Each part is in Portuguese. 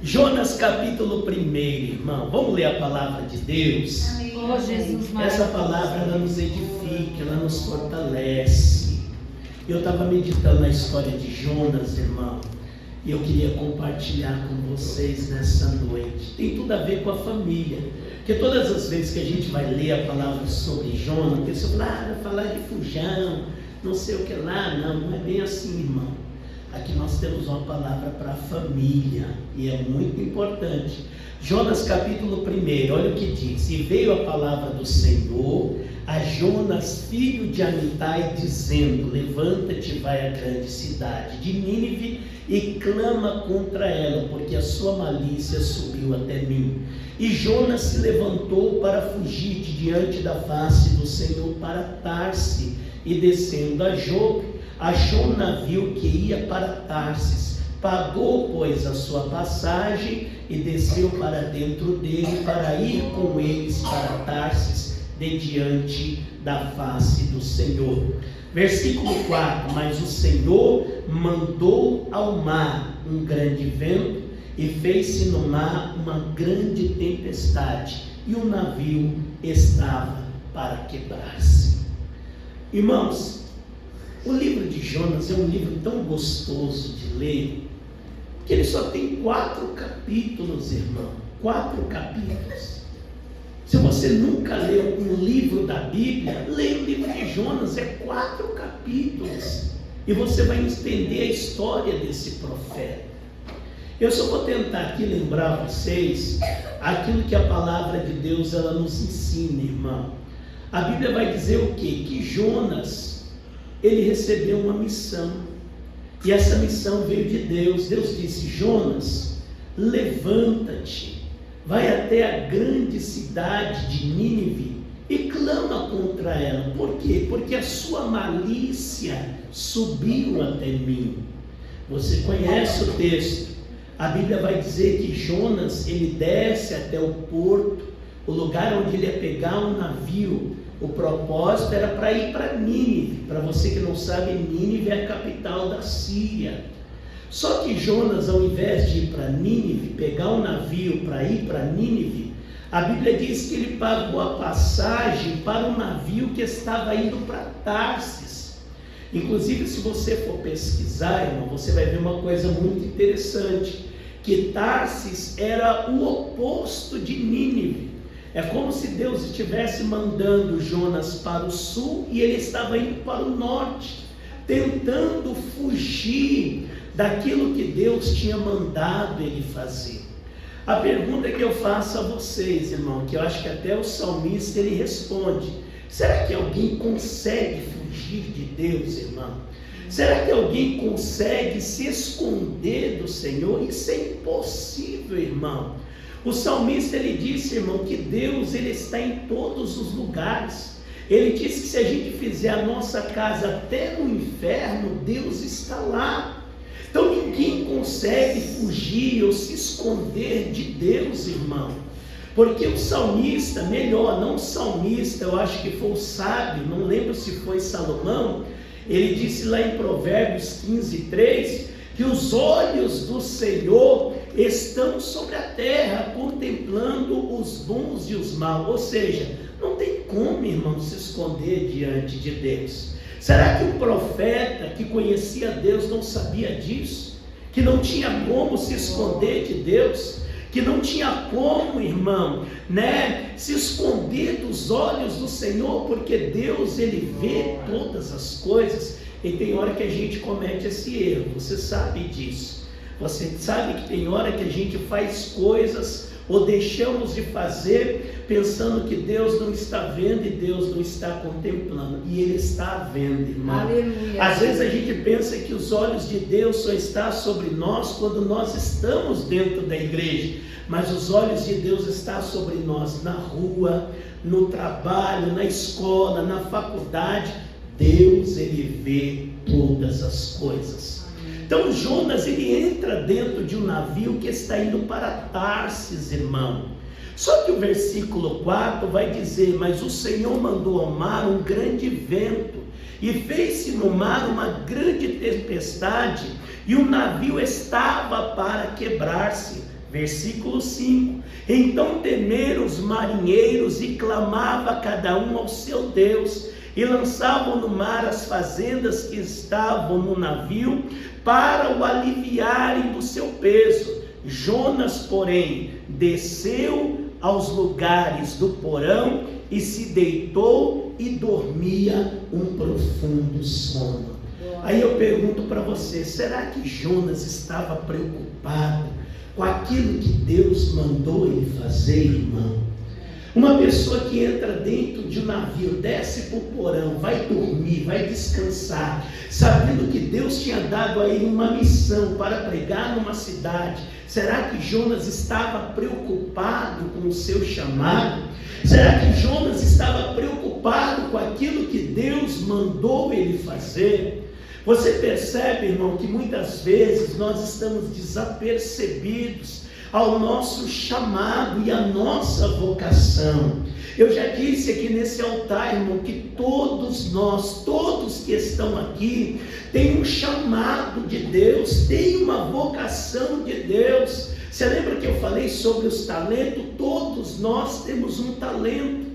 Jonas capítulo 1, irmão. Vamos ler a palavra de Deus. Oh, Jesus, essa palavra ela nos edifica, ela nos fortalece. Eu estava meditando na história de Jonas, irmão, e eu queria compartilhar com vocês nessa noite. Tem tudo a ver com a família, porque todas as vezes que a gente vai ler a palavra sobre Jonas, a pessoa fala, vai falar de fujão, não sei o que lá. Não é bem assim, irmão. Aqui nós temos uma palavra para a família, e é muito importante. Jonas capítulo 1, olha o que diz: e veio a palavra do Senhor a Jonas, filho de Amitai, dizendo: levanta-te, vai à grande cidade de Nínive e clama contra ela, porque a sua malícia subiu até mim. E Jonas se levantou para fugir de diante da face do Senhor para Tarse, e descendo a Jope, achou um navio que ia para Tarsis, pagou, pois, a sua passagem e desceu para dentro dele para ir com eles para Tarsis, de diante da face do Senhor. Versículo 4: mas o Senhor mandou ao mar um grande vento e fez-se no mar uma grande tempestade, e o navio estava para quebrar-se. Irmãos, o livro de Jonas é um livro tão gostoso de ler, que ele só tem 4 capítulos, irmão. 4 capítulos. Se você nunca leu um livro da Bíblia, leia o livro de Jonas, é 4 capítulos. E você vai entender a história desse profeta. Eu só vou tentar aqui lembrar vocês aquilo que a palavra de Deus ela nos ensina, irmão. A Bíblia vai dizer o quê? Que Jonas, ele recebeu uma missão, e essa missão veio de Deus. Deus disse: Jonas, levanta-te, vai até a grande cidade de Nínive e clama contra ela. Por quê? Porque a sua malícia subiu até mim. Você conhece o texto. A Bíblia vai dizer que Jonas, ele desce até o porto, o lugar onde ele ia pegar um navio. O propósito era para ir para Nínive. Para você que não sabe, Nínive é a capital da Síria. Só que Jonas, ao invés de ir para Nínive, pegar um navio para ir para Nínive, a Bíblia diz que ele pagou a passagem para um navio que estava indo para Tarsis. Inclusive, se você for pesquisar, irmão, você vai ver uma coisa muito interessante, que Tarsis era o oposto de Nínive. É como se Deus estivesse mandando Jonas para o sul e ele estava indo para o norte, tentando fugir daquilo que Deus tinha mandado ele fazer. A pergunta que eu faço a vocês, irmão, que eu acho que até o salmista ele responde: será que alguém consegue fugir de Deus, irmão? Será que alguém consegue se esconder do Senhor? Isso é impossível, irmão. O salmista ele disse, irmão, que Deus ele está em todos os lugares. Ele disse que se a gente fizer a nossa casa até no inferno, Deus está lá. Então ninguém consegue fugir ou se esconder de Deus, irmão. Porque o salmista, melhor, não o salmista, eu acho que foi o sábio, não lembro se foi Salomão, ele disse lá em Provérbios 15:3, que os olhos do Senhor estão sobre a terra, contemplando os bons e os maus. Ou seja, não tem como, irmão, se esconder diante de Deus. Será que um profeta que conhecia Deus não sabia disso? Que não tinha como se esconder de Deus? Que não tinha como, irmão, se esconder dos olhos do Senhor? Porque Deus, ele vê todas as coisas. E tem hora que a gente comete esse erro, você sabe disso. Você sabe que tem hora que a gente faz coisas ou deixamos de fazer pensando que Deus não está vendo e Deus não está contemplando. E Ele está vendo, irmão. Aleluia. Às vezes a gente pensa que os olhos de Deus só estão sobre nós quando nós estamos dentro da igreja. Mas os olhos de Deus estão sobre nós na rua, no trabalho, na escola, na faculdade. Deus, ele vê todas as coisas. Então Jonas, ele entra dentro de um navio que está indo para Tarsis, irmão. Só que o versículo 4 vai dizer: mas o Senhor mandou ao mar um grande vento, e fez-se no mar uma grande tempestade, e o navio estava para quebrar-se. Versículo 5: então temeram os marinheiros e clamava cada um ao seu Deus, e lançavam no mar as fazendas que estavam no navio, para o aliviarem do seu peso. Jonas, porém, desceu aos lugares do porão e se deitou e dormia um profundo sono. Aí eu pergunto para você, será que Jonas estava preocupado com aquilo que Deus mandou ele fazer, irmão? Uma pessoa que entra dentro de um navio, desce para o porão, vai dormir, vai descansar, sabendo que Deus tinha dado a ele uma missão para pregar numa cidade. Será que Jonas estava preocupado com o seu chamado? Será que Jonas estava preocupado com aquilo que Deus mandou ele fazer? Você percebe, irmão, que muitas vezes nós estamos desapercebidos ao nosso chamado e à nossa vocação. Eu já disse aqui nesse altar, irmão, que todos nós, todos que estão aqui, têm um chamado de Deus, têm uma vocação de Deus. Você lembra que eu falei sobre os talentos? Todos nós temos um talento,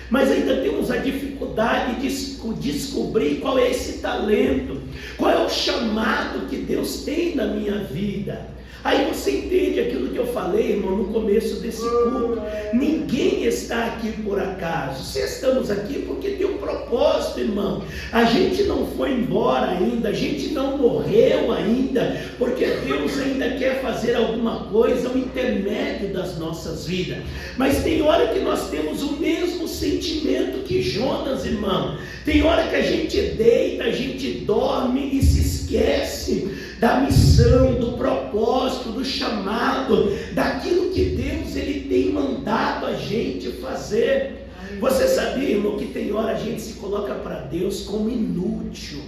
mas ainda temos a dificuldade de descobrir qual é esse talento, qual é o chamado que Deus tem na minha vida. Aí você entende aquilo que eu falei, irmão, no começo desse culto. Ninguém está aqui por acaso. Se estamos aqui porque tem um propósito, irmão. A gente não foi embora ainda, a gente não morreu ainda, porque Deus ainda quer fazer alguma coisa ao intermédio das nossas vidas. Mas tem hora que nós temos o mesmo sentimento que Jonas, irmão. Tem hora que a gente deita, a gente dorme e se esquece da missão, do propósito, do chamado, daquilo que Deus ele tem mandado a gente fazer. Você sabia, irmão, que tem hora a gente se coloca para Deus como inútil.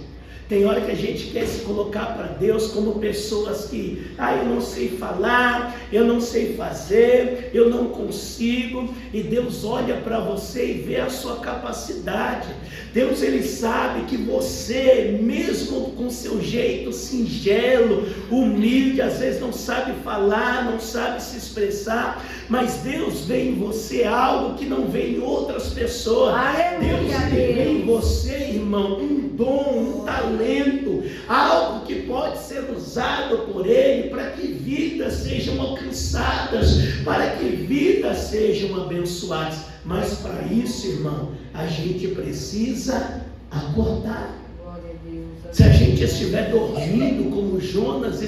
Tem hora que a gente quer se colocar para Deus como pessoas que, eu não sei falar, eu não sei fazer, eu não consigo. E Deus olha para você e vê a sua capacidade. Deus ele sabe que você, mesmo com seu jeito singelo, humilde, às vezes não sabe falar, não sabe se expressar, mas Deus vê em você algo que não vê em outras pessoas. Deus vê em você, irmão, um dom, um talento, algo que pode ser usado por Ele para que vidas sejam alcançadas, para que vidas sejam abençoadas. Mas para isso, irmão, a gente precisa acordar. Se a gente estiver dormindo como Jonas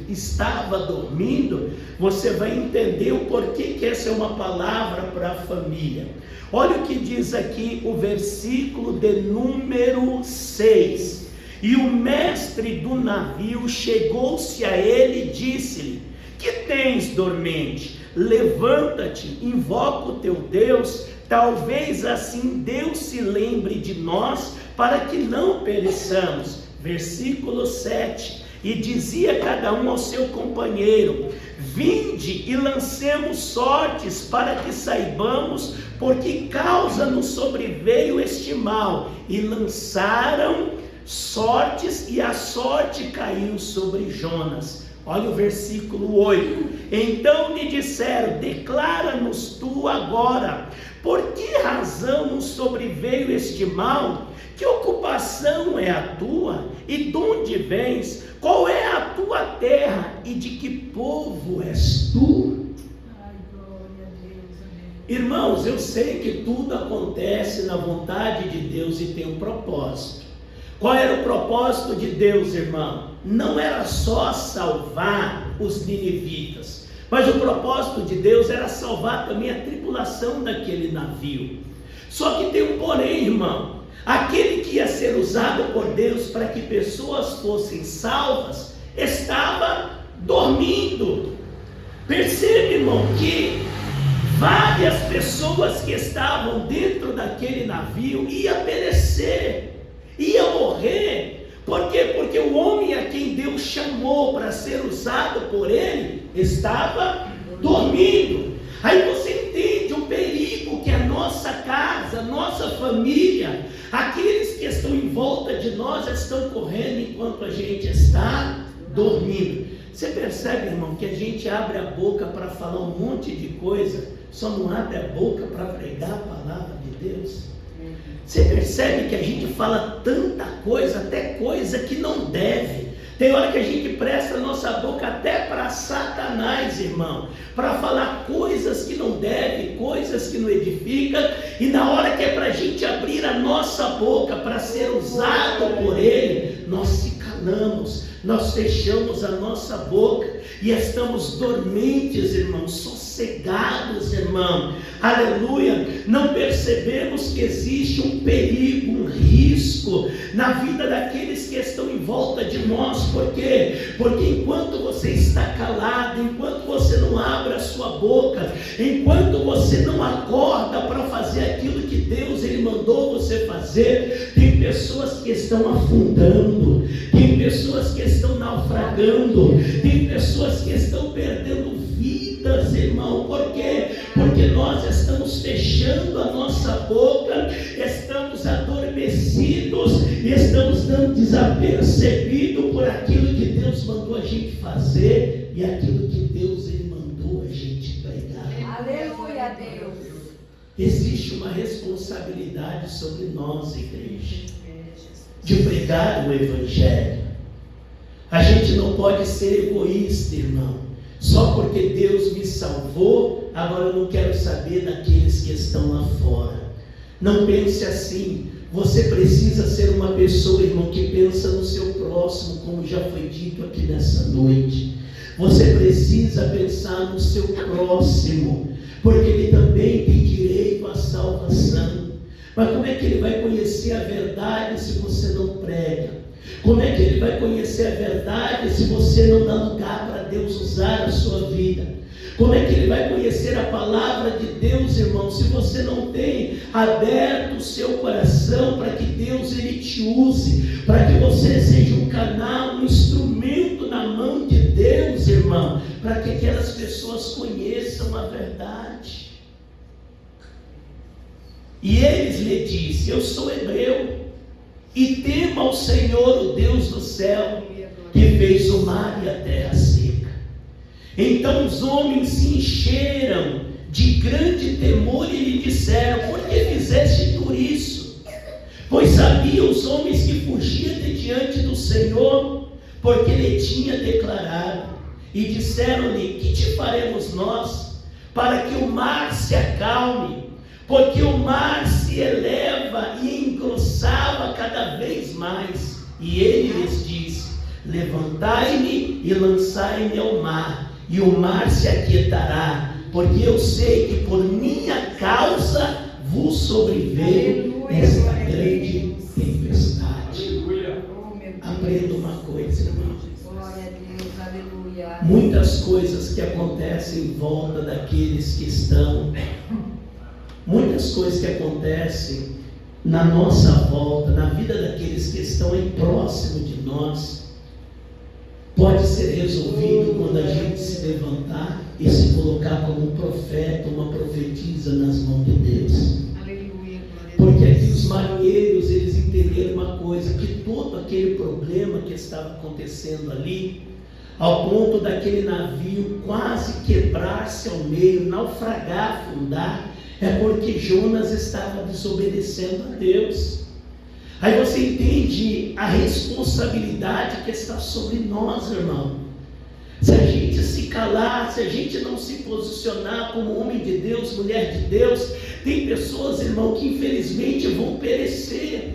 estava dormindo, você vai entender o porquê que essa é uma palavra para a família. Olha o que diz aqui o versículo de número 6. E o mestre do navio chegou-se a ele e disse-lhe: que tens, dormente? Levanta-te, invoca o teu Deus, talvez assim Deus se lembre de nós, para que não pereçamos. Versículo 7. E dizia cada um ao seu companheiro: vinde e lancemos sortes, para que saibamos por que causa nos sobreveio este mal. E lançaram sortes, e a sorte caiu sobre Jonas. Olha o versículo 8. Então lhe disseram: declara-nos tu agora, por que razão nos sobreveio este mal? Que ocupação é a tua? E de onde vens? Qual é a tua terra? E de que povo és tu? Irmãos, eu sei que tudo acontece na vontade de Deus e tem um propósito. Qual era o propósito de Deus, irmão? Não era só salvar os ninivitas, mas o propósito de Deus era salvar também a tripulação daquele navio. Só que tem um porém, irmão. Aquele que ia ser usado por Deus para que pessoas fossem salvas, estava dormindo. Percebe, irmão, que várias pessoas que estavam dentro daquele navio iam perecer, iam morrer. Por quê? Porque o homem a quem Deus chamou para ser usado por ele estava dormindo. Aí você entende o perigo que a nossa casa, nossa família, aqueles que estão em volta de nós estão correndo enquanto a gente está dormindo. Você percebe, irmão, que a gente abre a boca para falar um monte de coisa, só não abre a boca para pregar a palavra de Deus? Você percebe que a gente fala tanta coisa, até coisa que não deve. Tem hora que a gente presta a nossa boca até para Satanás, irmão, para falar coisas que não deve, coisas que não edificam, e na hora que é para a gente abrir a nossa boca para ser usado por Ele, nós se calamos, nós fechamos a nossa boca e estamos dormentes, irmão, sossegados, irmão, aleluia. Não percebemos que existe um perigo, um risco na vida daqueles que estão em volta de nós. Por quê? Porque enquanto você está calado, enquanto você não abre a sua boca, enquanto você não acorda para fazer aquilo que Deus Ele mandou você fazer, tem pessoas que estão afundando, tem pessoas que estão naufragando, tem pessoas que estão perdendo vidas, irmão. Por quê? Porque nós estamos fechando a nossa boca, estamos adormecidos, estamos dando desapercebido por aquilo que Deus mandou a gente fazer e aquilo que Deus Ele mandou a gente pregar. Aleluia, Deus. Existe uma responsabilidade sobre nós, igreja, de pregar o Evangelho. A gente não pode ser egoísta, irmão. Só porque Deus me salvou, agora eu não quero saber daqueles que estão lá fora. Não pense assim. Você precisa ser uma pessoa, irmão, que pensa no seu próximo, como já foi dito aqui nessa noite. Você precisa pensar no seu próximo, porque ele também tem direito à salvação. Mas como é que ele vai conhecer a verdade se você não prega? Como é que ele vai conhecer a verdade se você não dá lugar para Deus usar a sua vida? Como é que ele vai conhecer a palavra de Deus, irmão, se você não tem aberto o seu coração para que Deus Ele te use, para que você seja um canal, um instrumento na mão de Deus, irmão, para que aquelas pessoas conheçam a verdade? E eles lhe disse: eu sou hebreu, e tema ao Senhor, o Deus do céu, que fez o mar e a terra seca. Então os homens se encheram de grande temor e lhe disseram: por que fizeste tu isso? Pois sabiam os homens que fugia de diante do Senhor, porque lhe tinha declarado. E disseram-lhe: que te faremos nós, para que o mar se acalme? Porque o mar se eleva e engrossava cada vez mais. E ele lhes disse: levantai-me e lançai-me ao mar, e o mar se aquietará, porque eu sei que por minha causa vos sobreveio esta grande tempestade. Aprenda uma coisa, irmão. Muitas coisas que acontecem em volta daqueles que estão, muitas coisas que acontecem na nossa volta, na vida daqueles que estão aí próximo de nós, pode ser resolvido quando a gente se levantar e se colocar como um profeta, uma profetisa nas mãos de Deus. Aleluia. Porque aqui os marinheiros, eles entenderam uma coisa, que todo aquele problema que estava acontecendo ali, ao ponto daquele navio quase quebrar-se ao meio, naufragar, afundar, é porque Jonas estava desobedecendo a Deus. Aí você entende a responsabilidade que está sobre nós, irmão. Se a gente se calar, se a gente não se posicionar como homem de Deus, mulher de Deus, tem pessoas, irmão, que infelizmente vão perecer,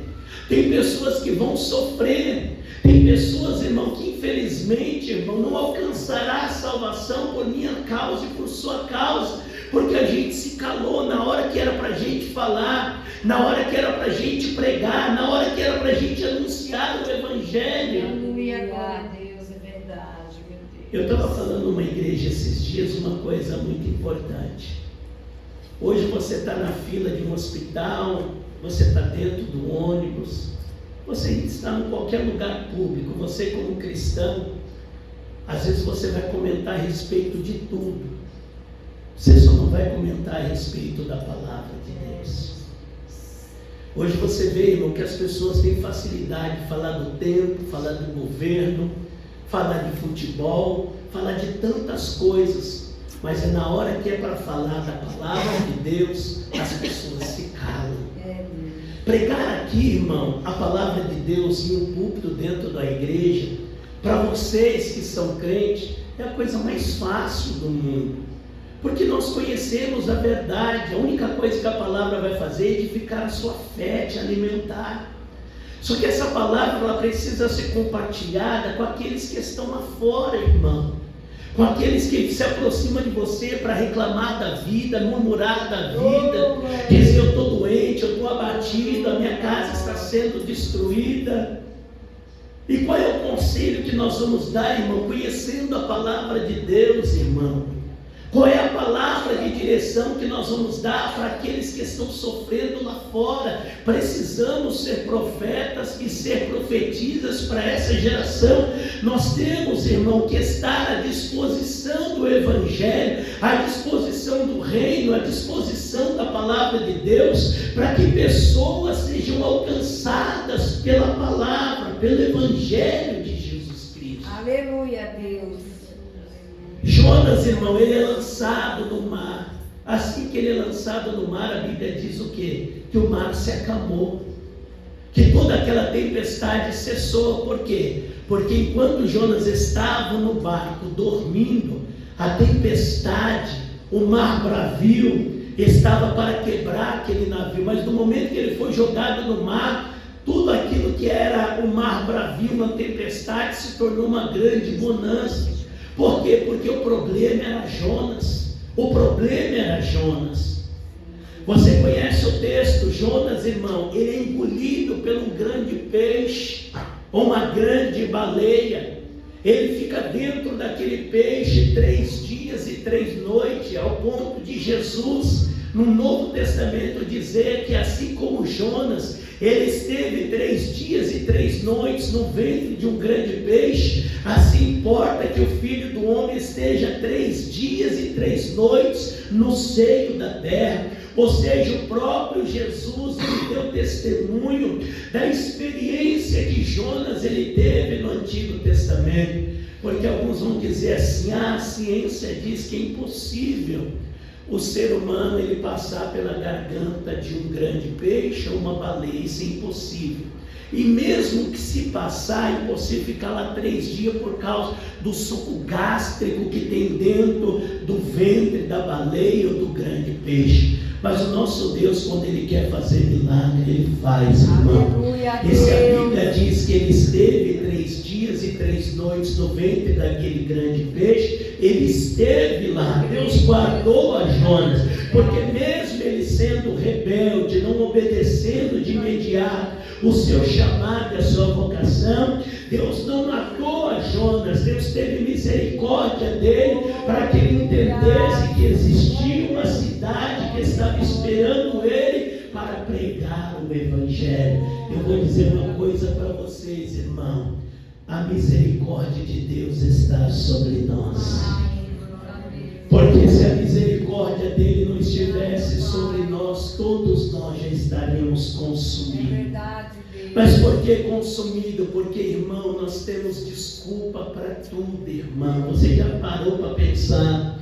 tem pessoas que vão sofrer, tem pessoas, irmão, que infelizmente, irmão, não alcançará a salvação por minha causa e por sua causa, porque a gente se calou na hora que era para a gente falar, na hora que era para a gente pregar, na hora que era para a gente anunciar o Evangelho. Aleluia, glória a Deus, é verdade, meu Deus. Eu estava falando numa igreja esses dias uma coisa muito importante. Hoje você está na fila de um hospital, você está dentro do ônibus, você está em qualquer lugar público, você como cristão, às vezes você vai comentar a respeito de tudo. Você só não vai comentar a respeito da palavra de Deus. Hoje você vê, irmão, que as pessoas têm facilidade de falar do tempo, falar do governo, falar de futebol, falar de tantas coisas, mas é na hora que é para falar da palavra de Deus, as pessoas se calam. Pregar aqui, irmão, a palavra de Deus em um púlpito dentro da igreja, para vocês que são crentes, é a coisa mais fácil do mundo, porque nós conhecemos a verdade. A única coisa que a palavra vai fazer é edificar a sua fé, te alimentar. Só que essa palavra, ela precisa ser compartilhada com aqueles que estão lá fora, irmão, com aqueles que se aproximam de você para reclamar da vida, murmurar da vida, dizer: eu estou doente, eu estou abatido, a minha casa está sendo destruída. E qual é o conselho que nós vamos dar, irmão? Conhecendo a palavra de Deus, irmão. Qual é a palavra de direção que nós vamos dar para aqueles que estão sofrendo lá fora? Precisamos ser profetas e ser profetisas para essa geração. Nós temos, irmão, que estar à disposição do Evangelho, à disposição do Reino, à disposição da palavra de Deus, para que pessoas sejam alcançadas pela palavra, pelo Evangelho de Jesus Cristo. Aleluia, Deus. Jonas, irmão, ele é lançado no mar. Assim que ele é lançado no mar, a Bíblia diz o quê? Que o mar se acalmou, que toda aquela tempestade cessou. Por quê? Porque enquanto Jonas estava no barco dormindo, a tempestade, o mar bravio, estava para quebrar aquele navio. Mas no momento que ele foi jogado no mar, tudo aquilo que era o mar bravio, uma tempestade, se tornou uma grande bonança. Por quê? Porque o problema era Jonas. O problema era Jonas. Você conhece o texto? Jonas, irmão, ele é engolido por um grande peixe, ou uma grande baleia. Ele fica dentro daquele peixe 3 dias e 3 noites, ao ponto de Jesus, no Novo Testamento, dizer que assim como Jonas, ele esteve 3 dias e 3 noites no ventre de um grande peixe, assim importa que o Filho do Homem esteja 3 dias e 3 noites no seio da terra. Ou seja, o próprio Jesus, ele deu testemunho da experiência que Jonas ele teve no Antigo Testamento. Porque alguns vão dizer assim: a ciência diz que é impossível o ser humano ele passar pela garganta de um grande peixe ou uma baleia. Isso é impossível. E mesmo que se passar, é impossível ficar lá 3 dias por causa do suco gástrico que tem dentro do ventre da baleia ou do grande peixe. Mas o nosso Deus, quando Ele quer fazer milagre, Ele faz, irmão. E se a Bíblia diz que Ele esteve 3 dias e 3 noites no ventre daquele grande peixe, Ele esteve lá. Deus guardou a Jonas, porque mesmo ele sendo rebelde, não obedecendo de imediato o seu chamado e a sua vocação, Deus não matou a Jonas. Deus teve misericórdia dele, para que ele entendesse que existia uma cidade que estava esperando ele para pregar o Evangelho. Eu vou dizer uma coisa para vocês, irmão: a misericórdia de Deus está sobre nós. Porque se a misericórdia dele não estivesse sobre nós, todos nós já estaríamos consumidos. Mas por que consumido? Porque, irmão, nós temos desculpa para tudo, irmão. Você já parou para pensar?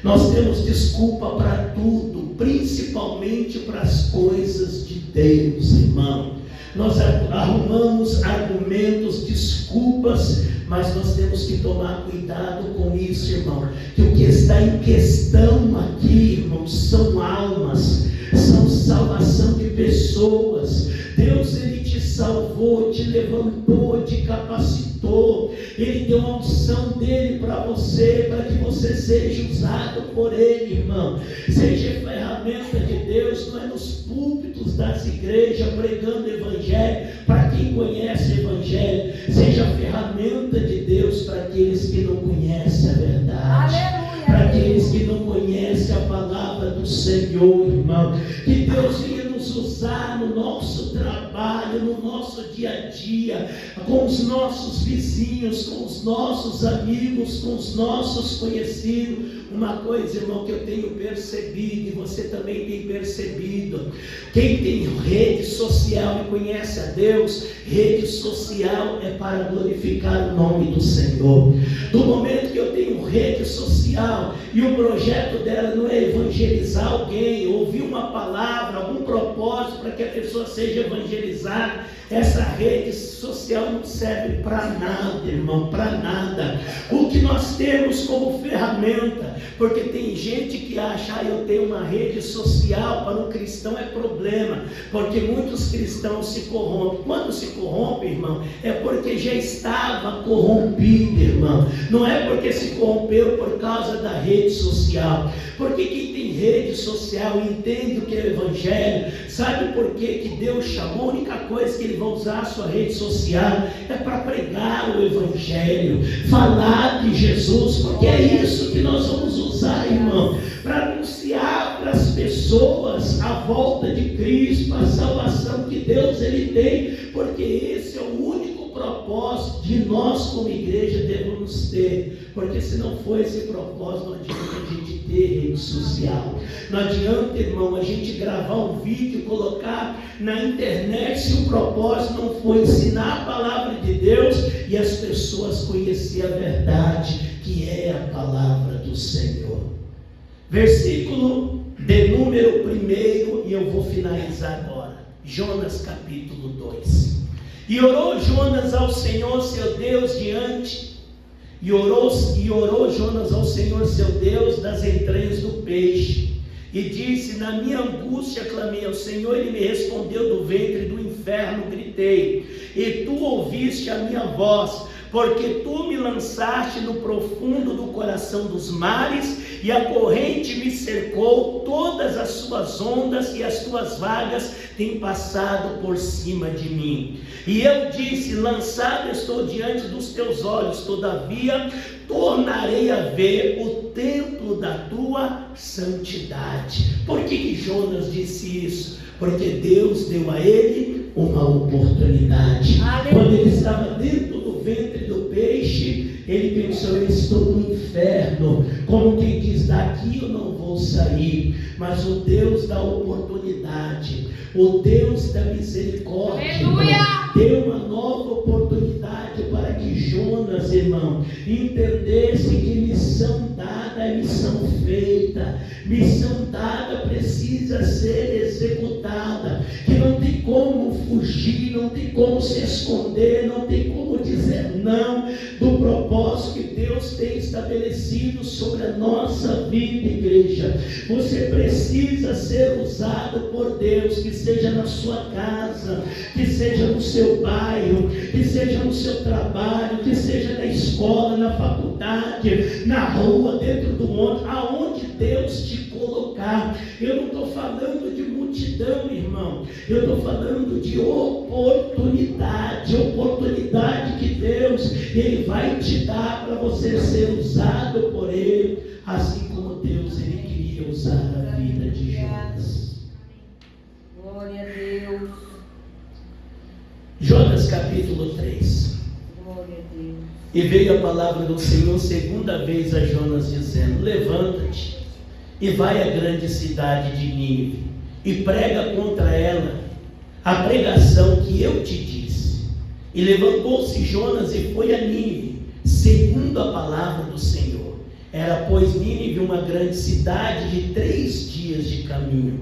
Nós temos desculpa para tudo, principalmente para as coisas de Deus, irmão. Nós arrumamos argumentos, desculpas, mas nós temos que tomar cuidado com isso, irmão. Que o que está em questão aqui, irmão, são almas, são salvação de pessoas. Deus, Ele te salvou, te levantou, te capacitou. Ele deu a unção dele para você, para que você seja usado por Ele, irmão. Seja ferramenta de Deus, não é nos púlpitos das igrejas pregando o Evangelho para quem conhece o Evangelho. Seja ferramenta de Deus para aqueles que não conhecem a verdade. Aleluia. Para aqueles que não conhecem a palavra do Senhor, irmão. Que Deus venha nos usar no nosso trabalho, no nosso dia a dia, com os nossos vizinhos, com os nossos amigos, com os nossos conhecidos. uma coisa, irmão, que eu tenho percebido, e você também tem percebido: quem tem rede social e conhece a Deus, rede social é para glorificar o nome do Senhor. Do momento que eu tenho rede social e o projeto dela não é evangelizar alguém, ouvir uma palavra, algum propósito para que a pessoa seja evangelizada, essa rede social não serve para nada, irmão, para nada. O que nós temos como ferramenta, porque tem gente que acha: eu tenho uma rede social, para um cristão é problema, porque muitos cristãos se corrompem. Quando se corrompe, irmão, é porque já estava corrompido, irmão. Não é porque se corrompeu por causa da rede social. Porque quem tem rede social e entende o que é o evangelho, sabe por que Deus chamou? A única coisa que ele vai usar a sua rede social é para pregar o evangelho, falar de Jesus, porque é isso que nós vamos usar, irmão, para anunciar para as pessoas a volta de Cristo, a salvação que Deus ele tem, porque esse é o único propósito de nós como igreja devemos ter, porque se não for esse propósito, não adianta a gente ter rede social, não adianta, irmão, a gente gravar um vídeo, colocar na internet, se o propósito não for ensinar a palavra de Deus e as pessoas conhecer a verdade, que é a palavra do Senhor. Versículo de número 1, e eu vou finalizar agora, Jonas capítulo 2. E orou Jonas ao Senhor seu Deus e orou Jonas ao Senhor seu Deus das entranhas do peixe, e disse: na minha angústia clamei ao Senhor, ele me respondeu, do ventre do inferno gritei, e tu ouviste a minha voz, porque tu me lançaste no profundo do coração dos mares, e a corrente me cercou, todas as suas ondas e as tuas vagas têm passado por cima de mim. E eu disse: lançado estou diante dos teus olhos, todavia tornarei a ver o templo da tua santidade. Por que Jonas disse isso? Porque Deus deu a ele uma oportunidade. Quando ele estava dentro do ventre do peixe, ele pensou: eu estou no inferno, como quem diz, daqui eu não vou sair. Mas o Deus da oportunidade, o Deus da misericórdia, deu uma nova oportunidade para que Jonas, irmão, entendesse que missão dada é missão feita, missão dada precisa ser executada, que não tem como fugir, não tem como se esconder, não tem como dizer não do propósito que Deus tem estabelecido sobre a nossa vida, igreja. Você precisa ser usado por Deus, que seja na sua casa, que seja no seu bairro, que seja no seu trabalho, que seja na escola, na faculdade, na rua, dentro do ônibus, aonde Deus te colocar. Eu não estou falando de multidão, irmão, eu estou falando de oportunidade que Deus ele vai te dar para você ser usado por Ele, assim como Deus ele queria usar a vida de Jonas. Glória a Deus. Jonas capítulo 3. Glória a Deus. E veio a palavra do Senhor segunda vez a Jonas, dizendo: levanta-te e vai à grande cidade de Nínive e prega contra ela a pregação que eu te disse. E levantou-se Jonas e foi a Nínive, segundo a palavra do Senhor. Era, pois, Nínive uma grande cidade de 3 dias de caminho.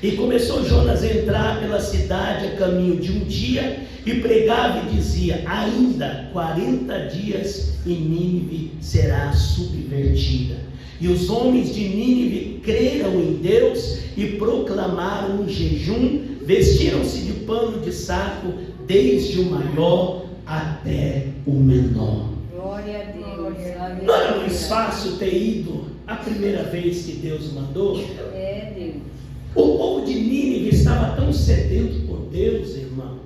E começou Jonas a entrar pela cidade a caminho de 1 dia, e pregava e dizia: ainda 40 dias e Nínive será subvertida. E os homens de Nínive creram em Deus e proclamaram um jejum, vestiram-se de pano de saco, desde o maior até o menor. Glória a Deus. Não era mais fácil ter ido a primeira vez que Deus mandou? É, Deus. O povo de Nínive estava tão sedento por Deus, irmão,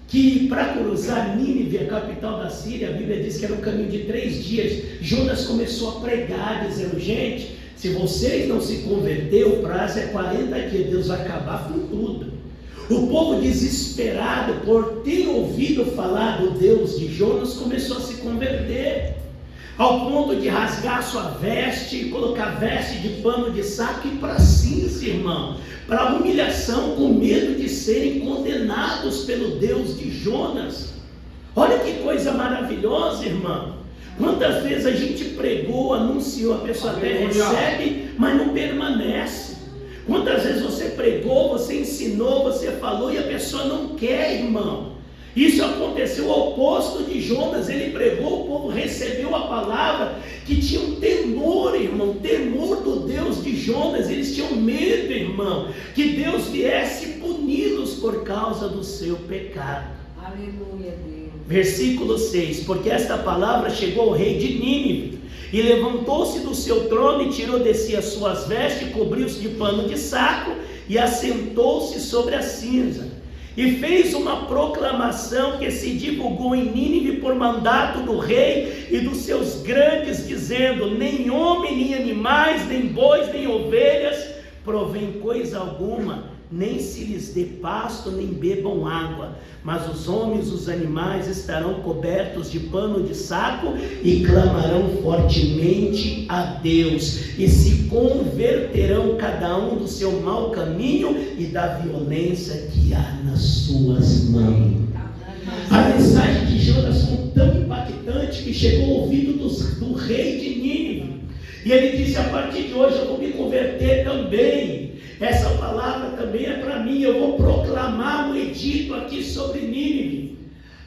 que para cruzar Nínive, a capital da Síria, a Bíblia diz que era um caminho de 3 dias. Jonas começou a pregar, dizendo: gente, se vocês não se converter, o prazo é 40 dias, Deus vai acabar com tudo. O povo, desesperado por ter ouvido falar do Deus de Jonas, começou a se converter. ao ponto de rasgar sua veste e colocar veste de pano de saco e para cinza, irmão, para humilhação, com medo de serem condenados pelo Deus de Jonas. Olha que coisa maravilhosa, irmão. Quantas vezes a gente pregou, anunciou, a pessoa até recebe, mas não permanece. Quantas vezes você pregou, você ensinou, você falou e a pessoa não quer, irmão. Isso aconteceu ao oposto de Jonas. Ele pregou, o povo recebeu a palavra, que tinha um temor, irmão, temor do Deus de Jonas. Eles tinham medo, irmão, que Deus viesse puni-los por causa do seu pecado. Aleluia, Deus. Versículo 6: porque esta palavra chegou ao rei de Nínive, e levantou-se do seu trono, e tirou de si as suas vestes, cobriu-se de pano de saco, e assentou-se sobre a cinza, e fez uma proclamação que se divulgou em Nínive por mandato do rei e dos seus grandes, dizendo: nem homem, nem animais, nem bois, nem ovelhas provém coisa alguma, nem se lhes dê pasto, nem bebam água, mas os homens, os animais estarão cobertos de pano de saco e clamarão fortemente a Deus, e se converterão cada um do seu mau caminho e da violência que há nas suas mãos. A mensagem de Jonas foi tão impactante que chegou ao ouvido do rei de Nínive, e ele disse: a partir de hoje eu vou me converter também. Essa palavra também é para mim. Eu vou proclamar um edito aqui sobre Nínive.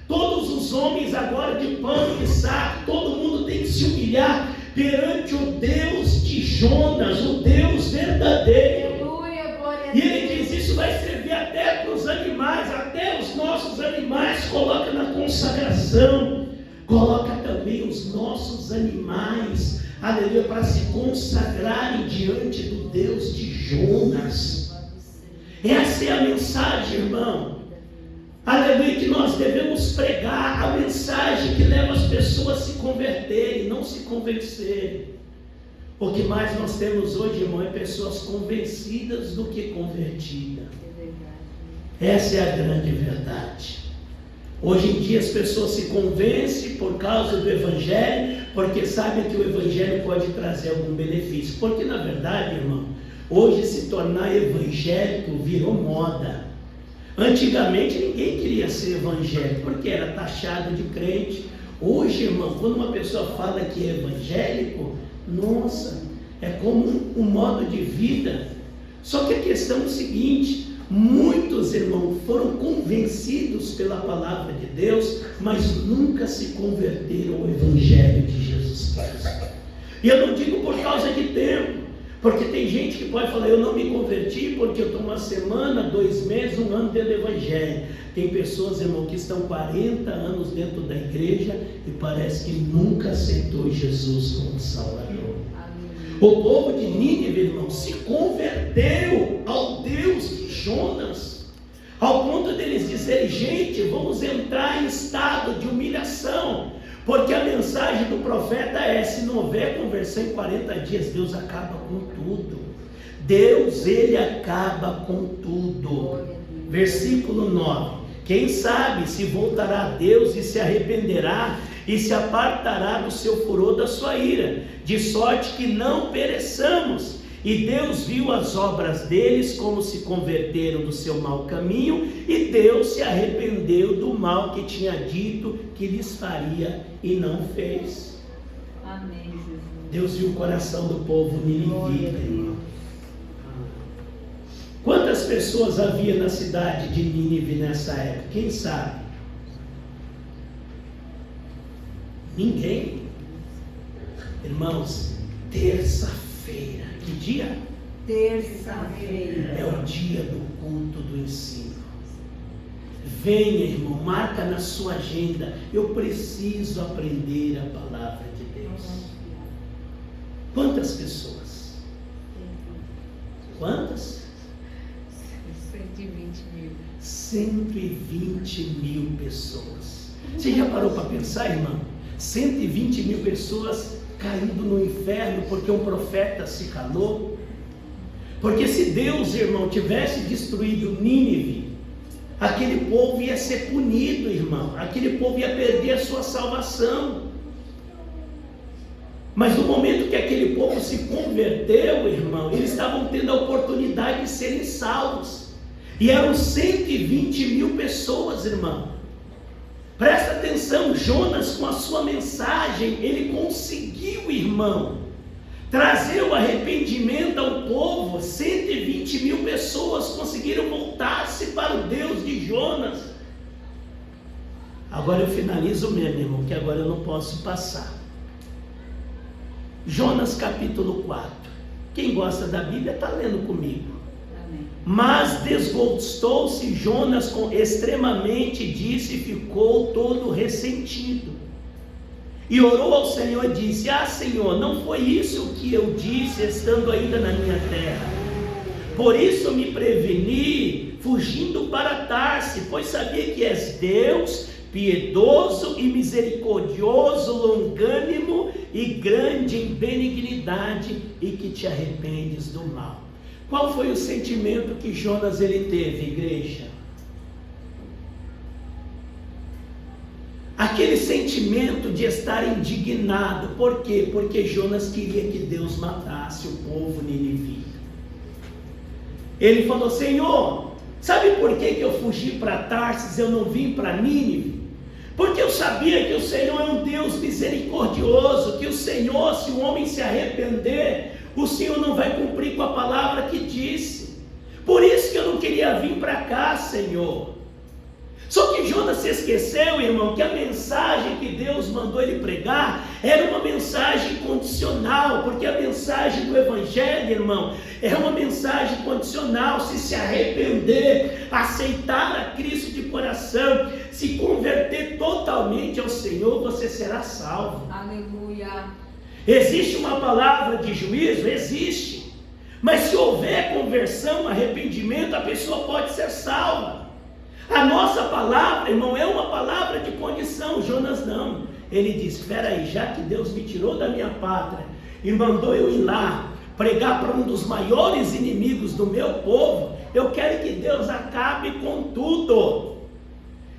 Todos os homens agora de pano de saco, todo mundo tem que se humilhar perante o Deus de Jonas, o Deus verdadeiro. Aleluia, glória a E Deus. ele diz: isso vai servir até para os animais, até os nossos animais. Coloca na consagração, coloca também os nossos animais, aleluia, para se consagrarem diante do Deus de Jonas. Essa é a mensagem, irmão, aleluia, que nós devemos pregar, a mensagem que leva as pessoas a se converterem, não se convencerem. O que mais nós temos hoje, irmão, é pessoas convencidas do que convertidas. Essa é a grande verdade. Hoje em dia as pessoas se convencem por causa do Evangelho, porque sabem que o Evangelho pode trazer algum benefício. Porque na verdade, irmão, hoje se tornar evangélico virou moda. Antigamente ninguém queria ser evangélico, porque era taxado de crente. Hoje, irmão, quando uma pessoa fala que é evangélico, nossa, é como um modo de vida. Só que a questão é o seguinte: muitos, irmãos, foram convencidos pela palavra de Deus, mas nunca se converteram ao Evangelho de Jesus Cristo. E eu não digo por causa de tempo, porque tem gente que pode falar: eu não me converti porque eu estou uma semana, 2 meses, 1 ano dentro do Evangelho. Tem pessoas, irmão, que estão 40 anos dentro da igreja e parece que nunca aceitou Jesus como Salvador. O povo de Nínive, irmão, se converteu ao Deus de Jonas, ao ponto deles dizerem: gente, vamos entrar em estado de humilhação, porque a mensagem do profeta é: se não houver conversão em 40 dias, Deus acaba com tudo. Deus, ele acaba com tudo. Versículo 9: quem sabe se voltará a Deus e se arrependerá e se apartará do seu furor, da sua ira, de sorte que não pereçamos. E Deus viu as obras deles, como se converteram do seu mau caminho, e Deus se arrependeu do mal que tinha dito que lhes faria e não fez. Amém, Jesus. Deus viu o coração do povo ninivita, irmão. Quantas pessoas havia na cidade de Nínive nessa época? Quem sabe? Ninguém. Irmãos, terça-feira, que dia? Terça-feira. É o dia do culto do ensino. Venha, irmão, marca na sua agenda: eu preciso aprender a palavra de Deus. Quantas pessoas? Quantas? 120 mil pessoas. Você já parou para pensar, irmão? 120 mil pessoas caindo no inferno porque um profeta se calou. Porque se Deus, irmão, tivesse destruído Nínive, aquele povo ia ser punido, irmão. Aquele povo ia perder a sua salvação. Mas no momento que aquele povo se converteu, irmão, eles estavam tendo a oportunidade de serem salvos. E eram 120 mil pessoas, irmão. Presta atenção, Jonas, com a sua mensagem, ele conseguiu, irmão, trazer o arrependimento ao povo. 120 mil pessoas conseguiram voltar-se para o Deus de Jonas. Agora eu finalizo mesmo, irmão, que agora eu não posso passar. Jonas capítulo 4. Quem gosta da Bíblia está lendo comigo. Amém. Mas desgostou-se Jonas extremamente, disse, e ficou todo ressentido. E orou ao Senhor e disse: Ah, Senhor, não foi isso o que eu disse estando ainda na minha terra. Por isso me preveni, fugindo para Tarse, pois sabia que és Deus, piedoso e misericordioso, longânimo e grande em benignidade, e que te arrependes do mal. Qual foi o sentimento que Jonas ele teve, igreja? Aquele sentimento de estar indignado. Por quê? Porque Jonas queria que Deus matasse o povo ninivita. Ele falou: Senhor, sabe por que eu fugi para Tarsis, eu não vim para Nínive? Porque eu sabia que o Senhor é um Deus misericordioso, que o Senhor, se o homem se arrepender, o Senhor não vai cumprir com a palavra que disse. Por isso que eu não queria vir para cá, Senhor. Só que Jonas se esqueceu, irmão, que a mensagem que Deus mandou ele pregar era uma mensagem condicional, porque a mensagem do Evangelho, irmão, é uma mensagem condicional. Se arrepender, aceitar a Cristo de coração, se converter totalmente ao Senhor, você será salvo. Aleluia. Existe uma palavra de juízo? Existe. Mas se houver conversão, arrependimento, a pessoa pode ser salva. A nossa palavra, irmão, é uma palavra de condição. Jonas não. Ele disse: espera aí, já que Deus me tirou da minha pátria e mandou eu ir lá pregar para um dos maiores inimigos do meu povo, eu quero que Deus acabe com tudo.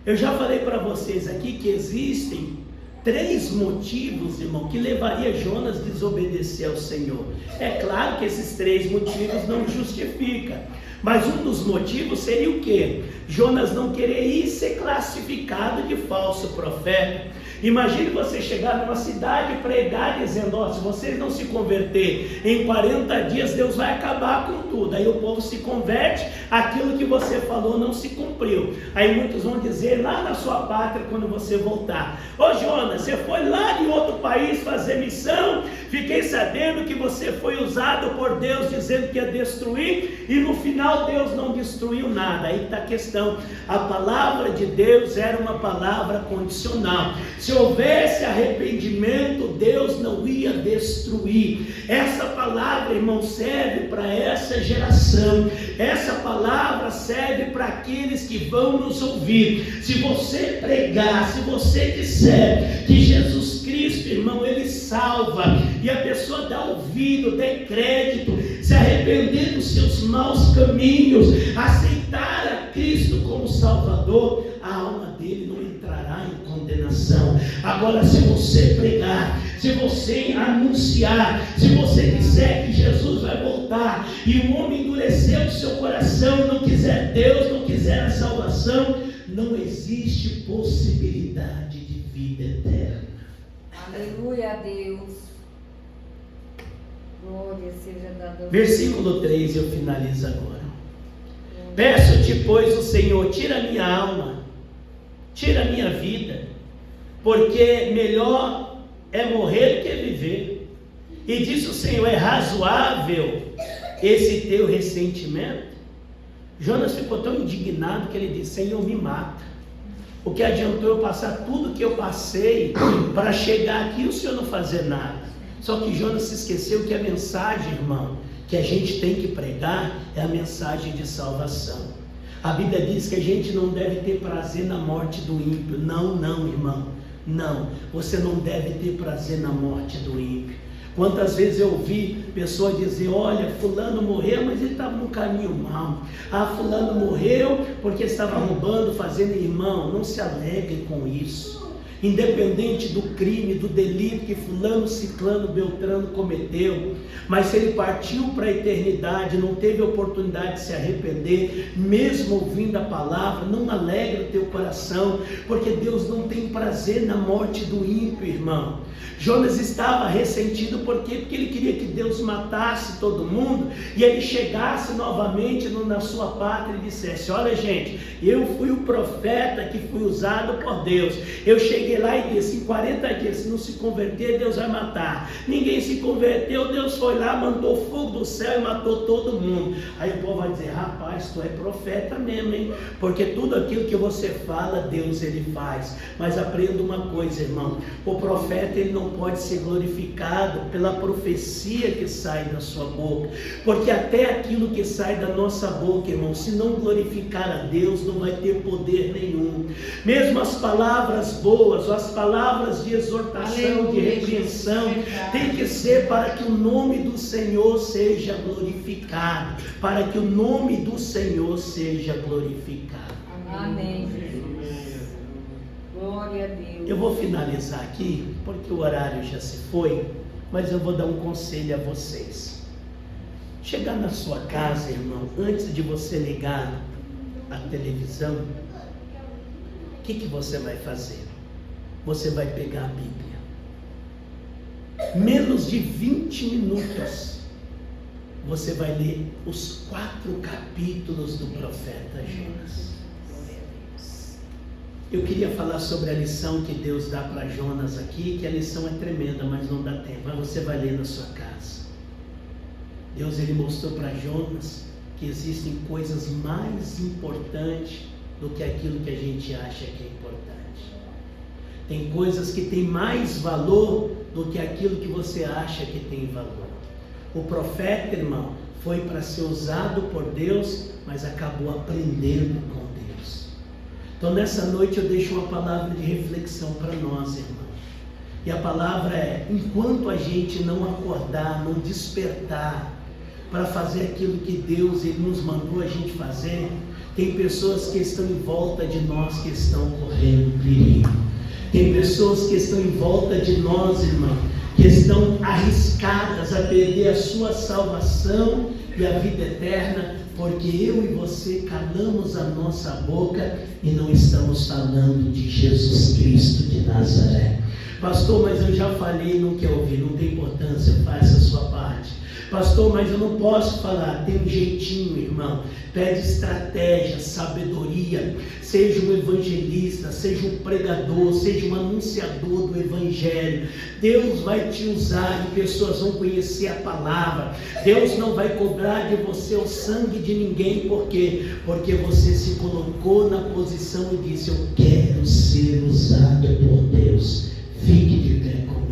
Eu já falei para vocês aqui que existem 3 motivos, irmão, que levaria Jonas a desobedecer ao Senhor. É claro que esses 3 motivos não justificam, mas um dos motivos seria o quê? Jonas não querer ir ser classificado de falso profeta. Imagine você chegar numa cidade e pregar dizendo: ó, se vocês não se converter em 40 dias, Deus vai acabar com tudo. Aí o povo se converte, aquilo que você falou não se cumpriu. Aí muitos vão dizer lá na sua pátria, quando você voltar: ô Jonas, você foi lá em outro país fazer missão, fiquei sabendo que você foi usado por Deus dizendo que ia destruir, e no final Deus não destruiu nada. Aí está a questão. A palavra de Deus era uma palavra condicional. Se houvesse arrependimento, Deus não ia destruir. Essa palavra, irmão, serve para essa geração. Essa palavra serve para aqueles que vão nos ouvir. Se você pregar, se você disser que Jesus Cristo, irmão, Ele salva, e a pessoa dá ouvido, dá crédito, se arrepender dos seus maus caminhos, aceitar a Cristo como Salvador, a alma dele não entrará em condenação. Agora, se você pregar, se você anunciar, se você disser que Jesus vai voltar, e o homem endureceu o seu coração, não quiser Deus, não quiser a salvação, não existe possibilidade de vida eterna. Aleluia a Deus. Glória seja dada. Versículo 3, eu finalizo agora. Peço-te, pois, o Senhor, tira a minha alma, tira a minha vida, porque melhor é morrer do que viver. E disse o Senhor: é razoável esse teu ressentimento? Jonas ficou tão indignado que ele disse: Senhor, me mata. O que adiantou eu passar tudo que eu passei para chegar aqui e o Senhor não fazer nada? Só que Jonas se esqueceu que a mensagem, irmão, que a gente tem que pregar é a mensagem de salvação. A Bíblia diz que a gente não deve ter prazer na morte do ímpio. Não, irmão, não. Você não deve ter prazer na morte do ímpio. Quantas vezes eu ouvi pessoa dizer: olha, fulano morreu, mas ele estava no caminho mau. Ah, fulano morreu porque estava roubando, fazendo. Irmão, não se alegre com isso. independente do crime, do delito que fulano, ciclano, beltrano cometeu, mas se ele partiu para a eternidade, não teve oportunidade de se arrepender, mesmo ouvindo a palavra, não alegra o teu coração, porque Deus não tem prazer na morte do ímpio, irmão. Jonas estava ressentido, por quê? Porque ele queria que Deus matasse todo mundo, e ele chegasse novamente na sua pátria e dissesse: olha gente, eu fui o profeta que fui usado por Deus, eu cheguei lá e disse, em 40 dias, se não se converter, Deus vai matar. Ninguém se converteu, Deus foi lá, mandou fogo do céu e matou todo mundo. Aí o povo vai dizer: rapaz, tu é profeta mesmo, hein? Porque tudo aquilo que você fala, Deus ele faz. Mas aprenda uma coisa, irmão, o profeta ele não pode ser glorificado pela profecia que sai da sua boca, porque até aquilo que sai da nossa boca, irmão, se não glorificar a Deus, não vai ter poder nenhum. Mesmo as palavras boas, ou as palavras de exortação, de repreensão, tem que ser para que o nome do Senhor seja glorificado, para que o nome do Senhor seja glorificado. Amém, Jesus. Glória a Deus. Eu vou finalizar aqui, porque o horário já se foi, mas eu vou dar um conselho a vocês. Chegar na sua casa, irmão, antes de você ligar a televisão, o que você vai fazer? Você vai pegar a Bíblia. Menos de 20 minutos, você vai ler os 4 capítulos do profeta Jonas. Eu queria falar sobre a lição que Deus dá para Jonas aqui, que a lição é tremenda, mas não dá tempo. Mas você vai ler na sua casa. Deus ele mostrou para Jonas que existem coisas mais importantes do que aquilo que a gente acha que é importante. Tem coisas que têm mais valor do que aquilo que você acha que tem valor. O profeta, irmão, foi para ser usado por Deus, mas acabou aprendendo com Deus. Então nessa noite eu deixo uma palavra de reflexão para nós, irmão. E a palavra é: enquanto a gente não acordar, não despertar para fazer aquilo que Deus ele nos mandou a gente fazer, tem pessoas que estão em volta de nós que estão correndo perigo. Tem pessoas que estão em volta de nós, irmão, que estão arriscadas a perder a sua salvação e a vida eterna, porque eu e você calamos a nossa boca e não estamos falando de Jesus Cristo de Nazaré. Pastor, mas eu já falei, não quer ouvir, não tem importância, faça a sua parte. Pastor, mas eu não posso falar, tem um jeitinho, irmão. Pede estratégia, sabedoria. Seja um evangelista, seja um pregador, seja um anunciador do evangelho. Deus vai te usar e pessoas vão conhecer a palavra. Deus não vai cobrar de você o sangue de ninguém. Por quê? Porque você se colocou na posição e disse: eu quero ser usado por Deus. Fique de pé comigo.